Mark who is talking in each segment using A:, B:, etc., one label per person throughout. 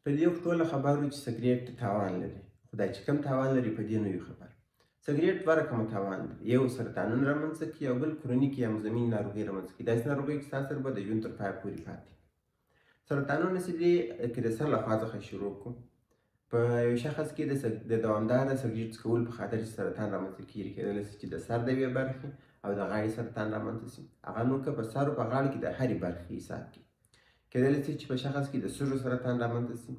A: په دې خو ټوله خبرو چې سګرېټ تاوان لري، خو دا چې کوم تاوان لري په دې نه یو خبر. سګرېټ دوه رقمه تاوان لري، یو سرطانونه رامنځته کوي او بل کرونیکي یا مزمنې ناروغۍ رامنځته کوي. داسې ناروغۍ چې ستا سره به د ژوند تر پایه پورې پاتې وي. سرطانونه چې دي که د سر له خوا څخه شروع کړو، په یو شخص کې د دوامداره سګرېټ څکولو په خاطر چې سرطان رامنځته کېږي، کېدلی شي چې د سر د یوې برخې او د غاړې سرطان رامنځته شي. هغه نو که په سر او په غاړه کې د هرې برخې حساب کړي. کېدلی شي چې په شخص کې د سږو سرطان رامنځته شي،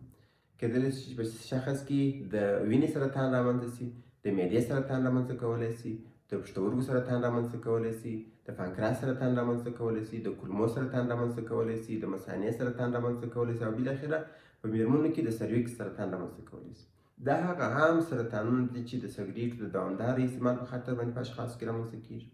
A: کېدلی شي چې په شخص کې د وینې سرطان رامنځته شي، د معدې سرطان رامنځته کولی شي، د پښتورګو سرطان رامنځته کولی شي، د پانکراس سرطان رامنځته کولی شي، د کولمو سرطان رامنځته کولی شي، د مثانې سرطان رامنځته کولی شي او بالاخره په میرمنو کې د سرویکس سرطان رامنځته کولی شي. دا هغه عام سرطانونه دي چې د سګرېټو د دوامداره استعمال په خاطر باندې په اشخاصو کې رامنځته کېږي.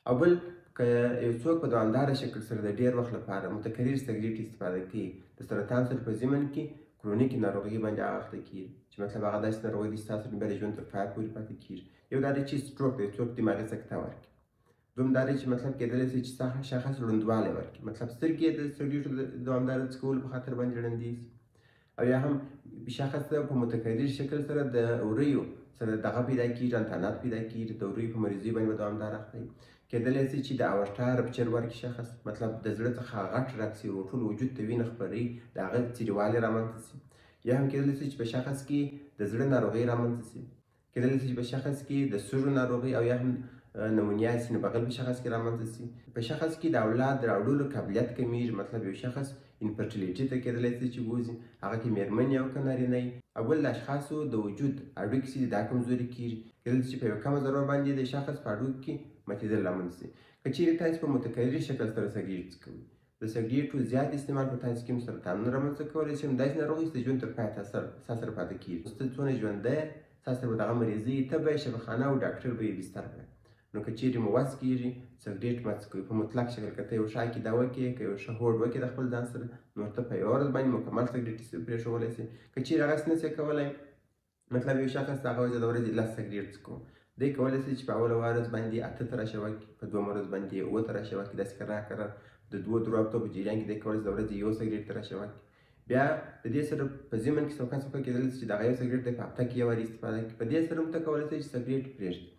A: او بل که یو څوک په دوامداره شکل سره د ډېر وخت لپاره متکرر سګرېټ استفاده کوي، د سرطان سره په ضمن کې کرونیکي ناروغۍ باندې هغه اخته کېږي چې مطلب هغه داسې ناروغۍ دي چې ستاسو بیا د ژوند تر پایه پورې پاتې کېږي. یو دا دی چې سټروک دی، څوک دماغي سکته ورکړي. دویم دا دی چې مطلب کېدلی شي چې شخص ړوندوالی ورکړي، مطلب سترګې د سګرېټو د دوامداره څکولو په خاطر باندې ړندې شي. او یا هم شخص ته په متکرر شکل سره د وریو سره دغه پیدا کېږي، انتانات پیدا کېږي، د وریو په مریضۍ باندې به دوامداره اخته وي. کېدلی شي چې د اورټا رپچر ورکړي شخص، مطلب د زړه څخه غټ رګ شي او ټول وجود ته وینه خپروي، د هغه څیرېوالی رامنځته شي. یا هم کېدلی شي چې په شخص کې د زړه ناروغۍ رامنځته شي، کېدلی شي چې په شخص کې د سږو ناروغۍ او یا هم نمونیا سینه بغل په شخص کې رامنځته شي. په شخص کې د اولاد راوړلو قابلیت کمیږي، مطلب یو شخص انفرټیلیټي ته کېدلی شي چې بوځي، هغه کې میرمنې او که نارینه وي. او بل د اشخاصو د وجود هډوکي چې دي دا کمزوري کېږي، کېدلی شي په یوه کمه ضربه باندې د شخص په هډوکو کې ماتېدل رامنځته شي. که چیرې تاسې په متکرر شکل سره سګرېټ څکوئ، د سګرېټو زیات استعمال په تاسې کې هم سرطانونه رامنځته کولی شي، همداسې ناروغۍ چې د ژوند تر پایه ستا سره پاتې کېږي. ته څونه ژوندی یې، ستا سره به دغه مریضۍ ته به یې شفاخانه او ډاکټر به یې بستر کړی. نو که چیرې مو وس کېږي سګرېټ مه څکوئ په مطلق شکل. که ته یو ښه عقیده وکړې، که یو ښه هوډ وکړې د خپل ځان سره، نو ته په یوه ورځ باندې مکمل سګرېټ پرېښودلی شې. که چیرې هغسې نه شې کولی، مطلب یو شخص هغه وایي زه د ورځې 10 سګرېټ څکوم، دی کولی شي چې په اوله ورځ باندې 8 تراشه وکړي، په دویمه ورځ باندې 7 تراشه وکړي، داسې کرار د 2-3 هفتو په جریان کې دی کولی شي د ورځې 1 سګرېټ تراشه وکړي. بیا د دې سره په ضمن کې څوکه کېدلی شي چې دغه یو سګرېټ دی په هفته کې یو وارې استفاده کړي. په دې سره هم ته کولی شئ چې سګرېټ پرېږدي.